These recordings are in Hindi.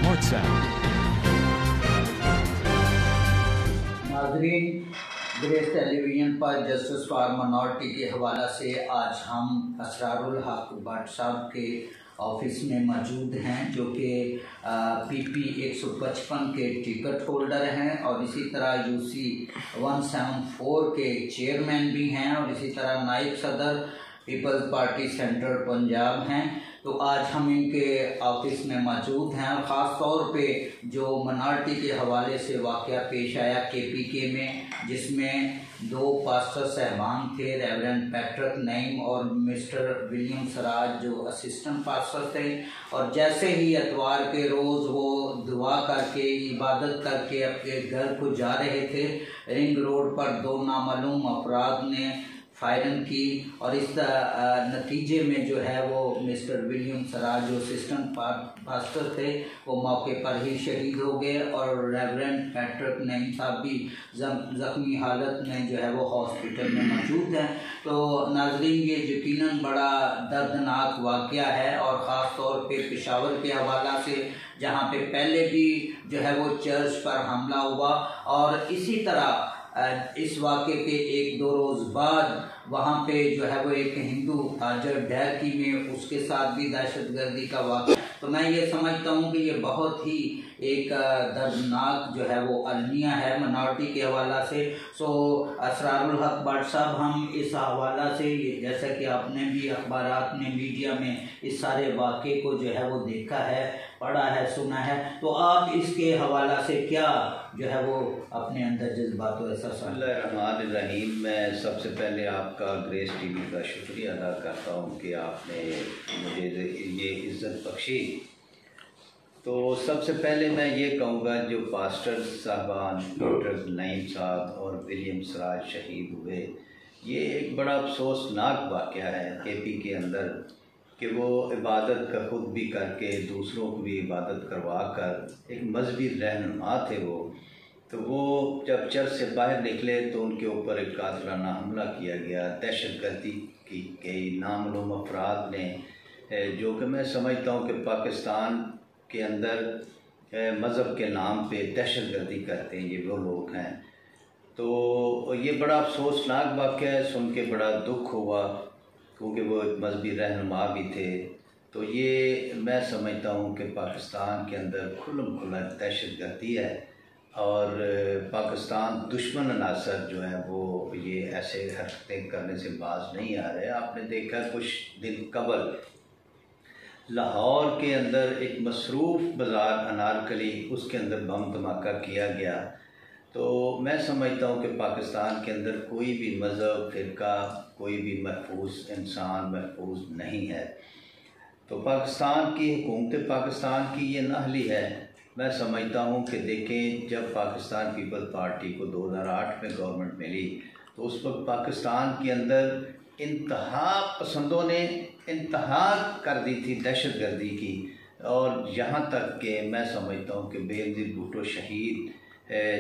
WhatsApp। नाज़रीन, ग्रेस टेलीविज़न पर जस्टिस फॉर माइनॉरिटी के हवाला से आज हम असरारुल हक भट्ट साहब के ऑफिस में मौजूद हैं, जो कि PP 155 के टिकट होल्डर हैं और इसी तरह UC 174 के चेयरमैन भी हैं और इसी तरह नायब सदर पीपल्स पार्टी सेंट्रल पंजाब हैं। तो आज हम इनके ऑफिस में मौजूद हैं और ख़ास तौर पे जो मिनॉरिटी के हवाले से वाक़या पेश आया KPK में, जिसमें 2 पास्टर साहबान थे, रेवरेंड पैट्रिक नईम और मिस्टर विलियम सराज जो असिस्टेंट पास्टर थे, और जैसे ही एतवार के रोज़ वो दुआ करके इबादत करके अपने घर को जा रहे थे, रिंग रोड पर 2 नामालूम अफराद ने फायरिंग की और इस नतीजे में जो है वो मिस्टर विलियम सराज जो असिस्टेंट पास्टर थे वो मौके पर ही शहीद हो गए और रेवरेंड पैट्रिक नईम साहब भी ज़ख्मी हालत में जो है वो हॉस्पिटल में मौजूद हैं। तो नाज़रीन, ये यकीनन बड़ा दर्दनाक वाक़या है और ख़ास तौर पे पेशावर के हवाला से, जहाँ पे पहले भी जो है वो चर्च पर हमला हुआ और इसी तरह इस वाक़े के 1-2 रोज़ बाद वहाँ पे जो है वो एक हिंदू ताजर डैकी में उसके साथ भी दहशतगर्दी का वाक़या। तो मैं ये समझता हूँ कि ये बहुत ही एक दर्दनाक जो है वो अलमिया है मिनॉरिटी के हवाला से। सो असरारुल हक भट्ट साहब, हम इस हवाला से, जैसा कि आपने भी अखबारात में, मीडिया में इस सारे वाक़े को जो है वो देखा है, पढ़ा है, सुना है, तो आप इसके हवाला से क्या जो है वो अपने अंदर जज्बात और बिस्मिल्लाहिर्रहमानिर्रहीम। मैं सबसे पहले आपका ग्रेस TV का शुक्रिया अदा करता हूँ कि आपने मुझे ये इज़्ज़त बख्शी। तो सबसे पहले मैं ये कहूँगा, जो पास्टर साहबान डॉक्टर नईम साहब और विलियम सराज शहीद हुए, ये एक बड़ा अफसोसनाक वाक़या है KP के अंदर कि वो इबादत का खुद भी करके दूसरों को भी इबादत करवा कर एक मजहबी रहनुमा थे वो जब चर्च से बाहर निकले तो उनके ऊपर एक कातिलाना हमला किया गया, दहशतगर्दी की कई नामालूम अफराद ने, जो कि मैं समझता हूँ कि पाकिस्तान के अंदर मज़हब के नाम पे दहशतगर्दी करते हैं, ये वो लोग हैं। तो ये बड़ा अफसोसनाक वाक़या है, सुन के बड़ा दुख हुआ क्योंकि वो एक मजहबी रहनुमा भी थे। तो ये मैं समझता हूँ कि पाकिस्तान के अंदर खुल्लम खुल्ला दहशतगर्दी है और पाकिस्तान दुश्मन अनासर जो है वो ये ऐसे हरकतें करने से बाज नहीं आ रहे। आपने देखा कुछ दिन कबल लाहौर के अंदर एक मसरूफ़ बाज़ार अनारकली, उसके अंदर बम धमाका किया गया। तो मैं समझता हूँ कि पाकिस्तान के अंदर कोई भी मज़हब, फ़िरका, कोई भी महफूज इंसान महफूज नहीं है। तो पाकिस्तान की हुकूमत पाकिस्तान की ये नाहली है। मैं समझता हूँ कि देखें, जब पाकिस्तान पीपल पार्टी को 2008 में गवर्नमेंट मिली तो उस वक्त पाकिस्तान के अंदर इंतहा पसंदों ने इंतहा कर दी थी दहशतगर्दी की, और यहाँ तक कि मैं समझता हूँ कि बेनज़ीर भुट्टो शहीद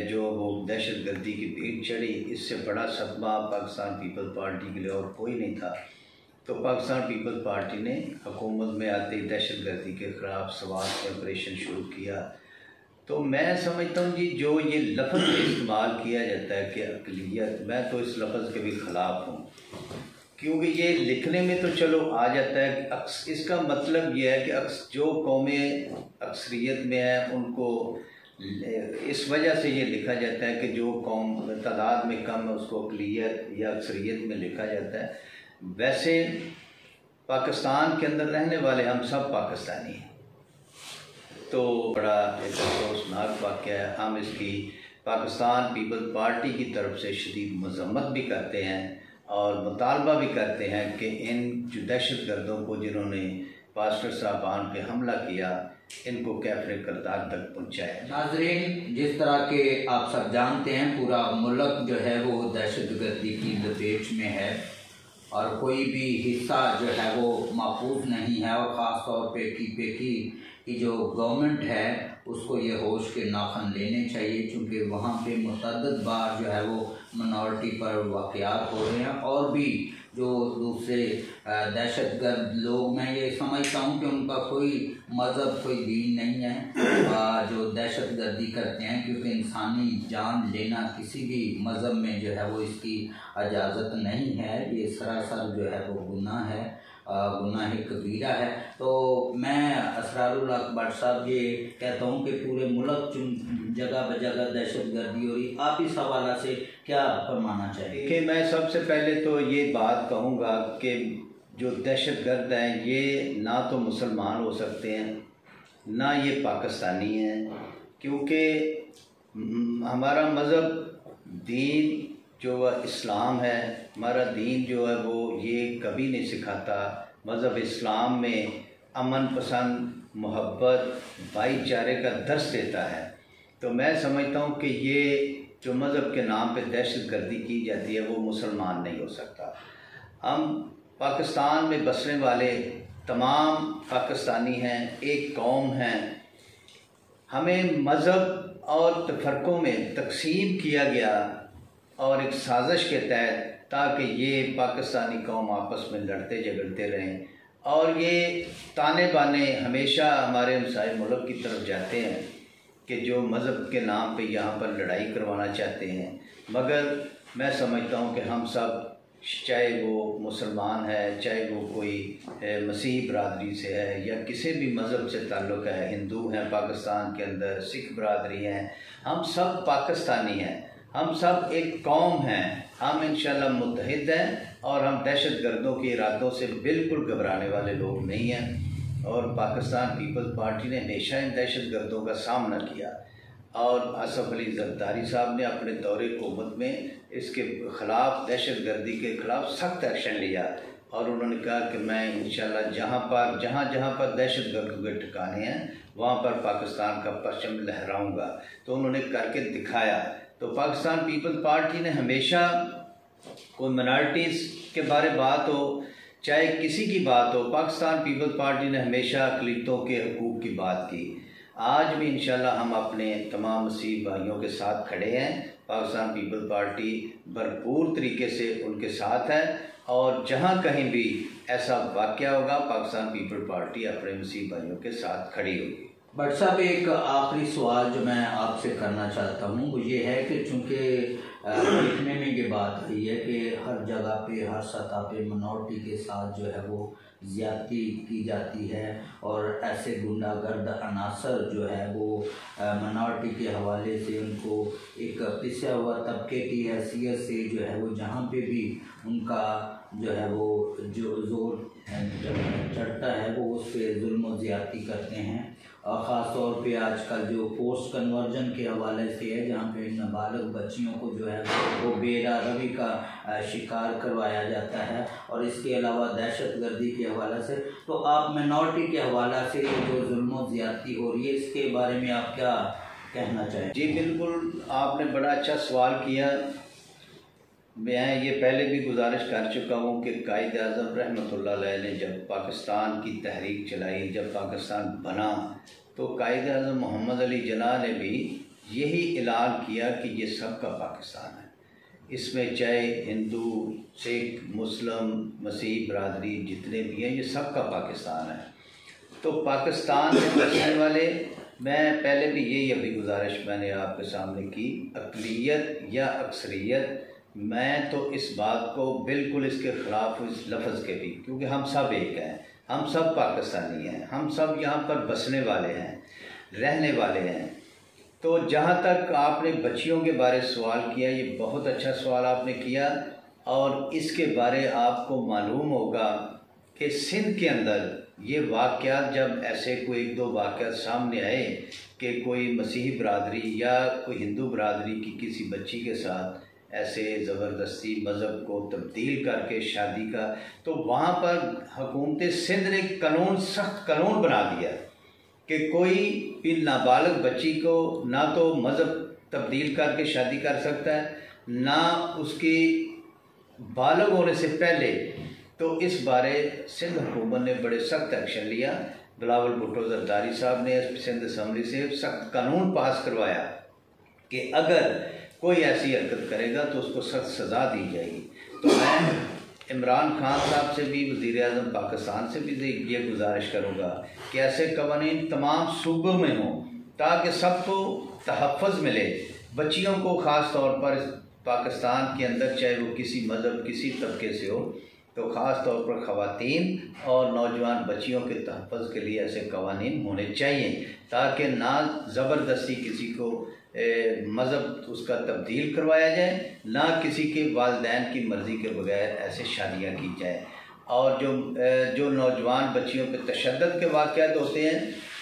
जो वो दहशतगर्दी की भीड़ चढ़ी, इससे बड़ा सदमा पाकिस्तान पीपल पार्टी के लिए और कोई नहीं था। तो पाकिस्तान पीपल पार्टी ने हुकूमत में आते ही दहशतगर्दी के ख़िलाफ़ स्वात ऑपरेशन शुरू किया। तो मैं समझता हूँ जी, जो ये लफ्ज़ इस्तेमाल किया जाता है कि अक़लियत, मैं तो इस लफ्ज़ के भी ख़िलाफ़ हूँ, क्योंकि ये लिखने में तो चलो आ जाता है कि इसका मतलब ये है कि जो कौमें अक्सरियत में हैं उनको इस वजह से ये लिखा जाता है कि जो कौम तादाद में कम है उसको अक़लियत या अक्सरियत में लिखा जाता है। वैसे पाकिस्तान के अंदर रहने वाले हम सब पाकिस्तानी हैं। तो बड़ा एक अफसोसनाक वाक़या है। हम इसकी पाकिस्तान पीपल पार्टी की तरफ से शदीद मज़म्मत भी करते हैं और मुतालबा भी करते हैं कि इन जो दहशतगर्दों को जिन्होंने पास्टर साहबान पे हमला किया, इनको कैफ़रे किरदार तक पहुँचाया। नाज़रीन, जिस तरह के आप सब जानते हैं, पूरा मुल्क जो है वो दहशतगर्दी की लपेट में है और कोई भी हिस्सा जो है वो महफूज नहीं है और ख़ास तौर पे KPK की जो गवर्नमेंट है उसको ये होश के नाखन लेने चाहिए, क्योंकि वहाँ पे मुतअद्दिद बार जो है वो मिनॉरिटी पर वाक़यात हो रहे हैं और भी जो दूसरे दहशतगर्द लोग, मैं ये समझता हूँ कि उनका कोई मज़हब, कोई दीन नहीं है जो दहशतगर्दी करते हैं, क्योंकि इंसानी जान लेना किसी भी मज़हब में जो है वो इसकी इजाज़त नहीं है। ये सरासर जो है वो गुनाह है, गुनाह कबीरा है। तो मैं असरारुल हक भट्ट साहब ये कहता हूँ कि पूरे मुल्क जगह बजगह दहशतगर्दी हो रही, आप इस हवाला से क्या फरमाना चाहिए? कि मैं सबसे पहले तो ये बात कहूँगा कि जो दहशतगर्द हैं ये ना तो मुसलमान हो सकते हैं, ना ये पाकिस्तानी हैं, क्योंकि हमारा मज़हब दीन जो इस्लाम है, हमारा दीन जो है वो ये कभी नहीं सिखाता। मज़हब इस्लाम में अमन पसंद, मोहब्बत, भाईचारे का दर्स देता है। तो मैं समझता हूँ कि ये जो मज़हब के नाम पे दहशतगर्दी की जाती है वो मुसलमान नहीं हो सकता। हम पाकिस्तान में बसने वाले तमाम पाकिस्तानी हैं, एक कौम हैं। हमें मज़हब और तफरक़ों में तकसीम किया गया और एक साजिश के तहत, ताकि ये पाकिस्तानी कौम आपस में लड़ते झगड़ते रहें, और ये ताने बाने हमेशा हमारे हमसाए मुल्क की तरफ जाते हैं कि जो मज़हब के नाम पे यहाँ पर लड़ाई करवाना चाहते हैं। मगर मैं समझता हूँ कि हम सब, चाहे वो मुसलमान है, चाहे वो कोई मसीह बरादरी से है या किसी भी मज़हब से ताल्लुक़ है, हिंदू हैं पाकिस्तान के अंदर, सिख बरादरी हैं, हम सब पाकिस्तानी हैं, हम सब एक कौम हैं। हम इंशाअल्लाह मुत्तहिद हैं और हम दहशतगर्दों के इरादों से बिल्कुल घबराने वाले लोग नहीं हैं। और पाकिस्तान पीपल्स पार्टी ने हमेशा इन दहशतगर्दों का सामना किया, और आसफ़ अली ज़रदारी साहब ने अपने दौरे हुकूमत में इसके ख़िलाफ़, दहशतगर्दी के ख़िलाफ़ सख्त एक्शन लिया, और उन्होंने कहा कि मैं इंशाअल्लाह जहाँ पर दहशतगर्दों के ठिकाने हैं वहाँ पर पाकिस्तान का परचम लहराऊँगा। तो उन्होंने करके दिखाया। तो पाकिस्तान पीपल्स पार्टी ने हमेशा, कोई मिनॉरिटीज़ के बारे बात हो, चाहे किसी की बात हो, पाकिस्तान पीपल्स पार्टी ने हमेशा अक़लियतों के हकूक़ की बात की। आज भी इंशाअल्लाह हम अपने तमाम मसीह भाइयों के साथ खड़े हैं। पाकिस्तान पीपल्स पार्टी भरपूर तरीके से उनके साथ है, और जहाँ कहीं भी ऐसा वाक़या होगा पाकिस्तान पीपल्स पार्टी अपने मसीह भाइयों के साथ खड़ी होगी। भट्ट साहब, एक आखिरी सवाल जो मैं आपसे करना चाहता हूँ वो ये है कि चूँकि देखने में ये बात आई है कि हर जगह पे, हर सतह पे मिनॉरिटी के साथ जो है वो ज़्यादती की जाती है, और ऐसे गुंडागर्द अनासर जो है वो मिनॉरिटी के हवाले से उनको एक पिसा हुआ तबके की हैसियत से जो है वो जहाँ पे भी उनका जो है वो जो जोर चढ़ता है वो उस पर जुल्म व ज़्यादती करते हैं। और ख़ास तौर पे आजकल जो पोस्ट कन्वर्जन के हवाले से है, जहाँ पे नाबालिग बच्चियों को जो है वो बेरारवी का शिकार करवाया जाता है, और इसके अलावा दहशतगर्दी के हवाले से, तो आप मिनॉरिटी के हवाला से जो जुल्म व ज़्यादती हो रही है इसके बारे में आप क्या कहना चाहें? जी बिल्कुल, आपने बड़ा अच्छा सवाल किया। मैं ये पहले भी गुजारिश कर चुका हूँ कि कायद आज़म रहमतुल्लाह अलैह ने जब पाकिस्तान की तहरीक चलाई, जब पाकिस्तान बना, तो कायद आज़म मोहम्मद अली जिन्ना ने भी यही ऐलान किया कि ये सबका पाकिस्तान है, इसमें चाहे हिंदू, सिख, मुस्लिम, मसीह बरादरी जितने भी हैं, ये सबका पाकिस्तान है। तो पाकिस्तान में बसने वाले, मैं पहले भी यही अभी गुजारिश मैंने आपके सामने की, अक़लियत या अक्सरियत, मैं तो इस बात को बिल्कुल इसके ख़िलाफ़ इस लफ्ज़ के भी, क्योंकि हम सब एक हैं, हम सब पाकिस्तानी हैं, हम सब यहाँ पर बसने वाले हैं, रहने वाले हैं। तो जहाँ तक आपने बच्चियों के बारे सवाल किया, ये बहुत अच्छा सवाल आपने किया, और इसके बारे आपको मालूम होगा कि सिंध के अंदर ये वाक़यात, जब ऐसे कोई एक दो वाक़यात सामने आए कि कोई मसीही बरादरी या कोई हिंदू बरादरी की किसी बच्ची के साथ ऐसे ज़बरदस्ती मज़हब को तब्दील करके शादी का, तो वहाँ पर हुकूमत सिंध ने कानून, सख्त कानून बना दिया कि कोई भी नाबालिग बच्ची को ना तो मज़हब तब्दील करके शादी कर सकता है, ना उसकी बालिग होने से पहले। तो इस बारे सिंध हुकूमत ने बड़े सख्त एक्शन लिया। बिलावल भुट्टो ज़रदारी साहब ने सिंध असम्बली से सख्त कानून पास करवाया कि अगर कोई ऐसी हरकत करेगा तो उसको सख्त सज़ा दी जाएगी। तो मैं इमरान खान साहब से भी, वज़ीर आज़म पाकिस्तान से भी ये गुजारिश करूँगा कि ऐसे कवानीन तमाम सूबों में हों ताकि सबको तहफ़्फ़ुज़ मिले। बच्चियों को ख़ास तौर पर पाकिस्तान के अंदर, चाहे वो किसी मज़हब किसी तबके से हो, तो ख़ास तौर पर ख़वातीन और नौजवान बच्चियों के तहफ़्फ़ुज़ के लिए ऐसे कवानीन होने चाहिए ताकि ना ज़बरदस्ती किसी को मज़हब उसका तब्दील करवाया जाए, ना किसी के वालिदैन की मर्ज़ी के बगैर ऐसे शादियाँ की जाए। और जो नौजवान बच्चियों पर तशद्दुद के वाक़यात होते हैं,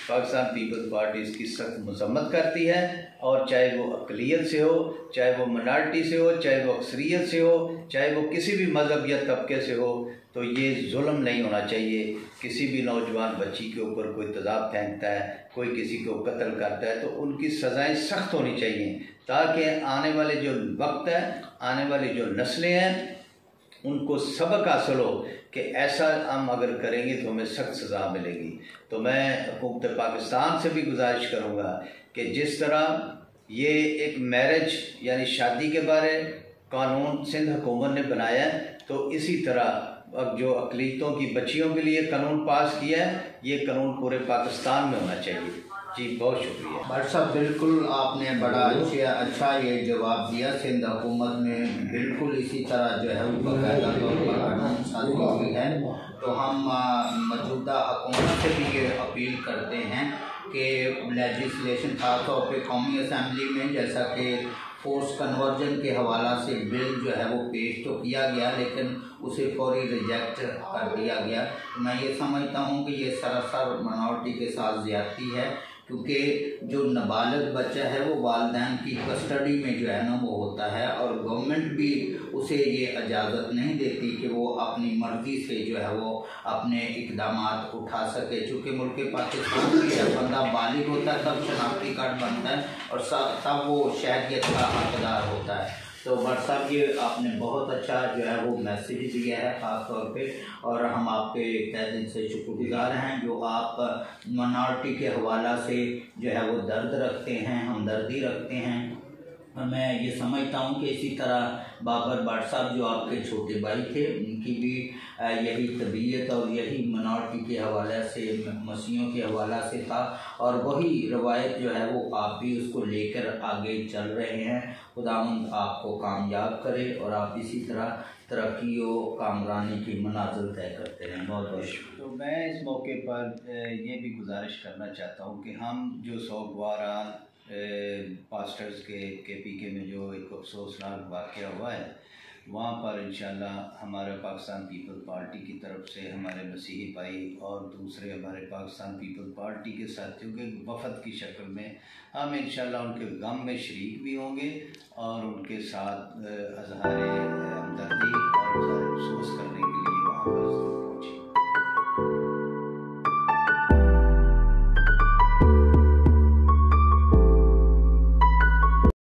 पाकिस्तान पीपल्स पार्टी इसकी सख्त मज़म्मत करती है। और चाहे वो अक़लियत से हो, चाहे वो मिनॉरिटी से हो, चाहे वो अक्सरियत से हो, चाहे वो किसी भी मज़हब या तबके से हो, तो ये जुल्म नहीं होना चाहिए। किसी भी नौजवान बच्ची के ऊपर कोई तेज़ाब फेंकता है, कोई किसी को कत्ल करता है, तो उनकी सज़ाएँ सख्त होनी चाहिए ताकि आने वाले जो वक्त है, आने वाली जो नस्लें हैं, उनको सबक हासिल हो कि ऐसा हम अगर करेंगे तो हमें सख्त सज़ा मिलेगी। तो मैं हुकूमत पाकिस्तान से भी गुजारिश करूँगा कि जिस तरह ये एक मैरिज यानी शादी के बारे कानून सिंध हुकूमत ने बनाया है, तो इसी तरह अब जो अक़लियतों की बच्चियों के लिए कानून पास किया है, ये कानून पूरे पाकिस्तान में होना चाहिए। जी बहुत शुक्रिया। भट्ट साहब, बिल्कुल आपने बड़ा अच्छा ये जवाब दिया। सिंध हुकूमत में बिल्कुल इसी तरह जो है वो बाकायदा तौर पर कानून साजी हुई है। तो हम मौजूदा हुकूमत से भी ये अपील करते हैं कि लेजिस्लेशन खास तौर पर कौमी असम्बली में, जैसा कि फोर्स कन्वर्जन के हवाला से बिल जो है वो पेश तो किया गया, लेकिन उसे फौरी रिजेक्ट कर दिया गया। मैं ये समझता हूँ कि ये सरासर मिनॉरिटी के साथ ज़्यादती है, क्योंकि जो नाबालिग बच्चा है वो वालिदैन की कस्टडी में जो है ना वो होता है, और गवर्नमेंट भी उसे ये इजाज़त नहीं देती कि वो अपनी मर्ज़ी से जो है वो अपने इक़दामात उठा सके। चूँकि मुल्क पाकिस्तान में जब बंदा बालिग होता है तब शनाख्ती कार्ड बनता है और तब वो शहरियत का हकदार होता है। तो भट्ट साहब, ये आपने बहुत अच्छा जो है वो मैसेज दिया है ख़ास तौर पे, और हम आपके तहे दिल से शुक्रगुज़ार हैं जो आप मिनॉरिटी के हवाला से जो है वो दर्द रखते हैं, हमदर्दी रखते हैं। मैं ये समझता हूँ कि इसी तरह बाबर भट्ट साहब जो आपके छोटे भाई थे, उनकी भी यही तबीयत और यही मिनॉरिटी के हवाले से, मसीहों के हवाला से था, और वही रवायत जो है वो आप भी उसको लेकर आगे चल रहे हैं। खुदावंद आपको कामयाब करे और आप इसी तरह तरक्की और कामरानी की मनाज़िल तय करते रहें। बहुत बहुत शुक्रिया। तो मैं इस मौके पर ये भी गुजारिश करना चाहता हूँ कि हम जो सोगवारान पास्टर्स के KPK में जो एक अफसोसनाक वाक़या हुआ है, वहाँ पर इंशाल्लाह हमारे पाकिस्तान पीपल पार्टी की तरफ से हमारे मसीही भाई और दूसरे हमारे पाकिस्तान पीपल पार्टी के साथियों के वफ़द की शक्ल में हम इंशाल्लाह उनके गम में शरीक भी होंगे और उनके साथ अज़हार हमदर्दी और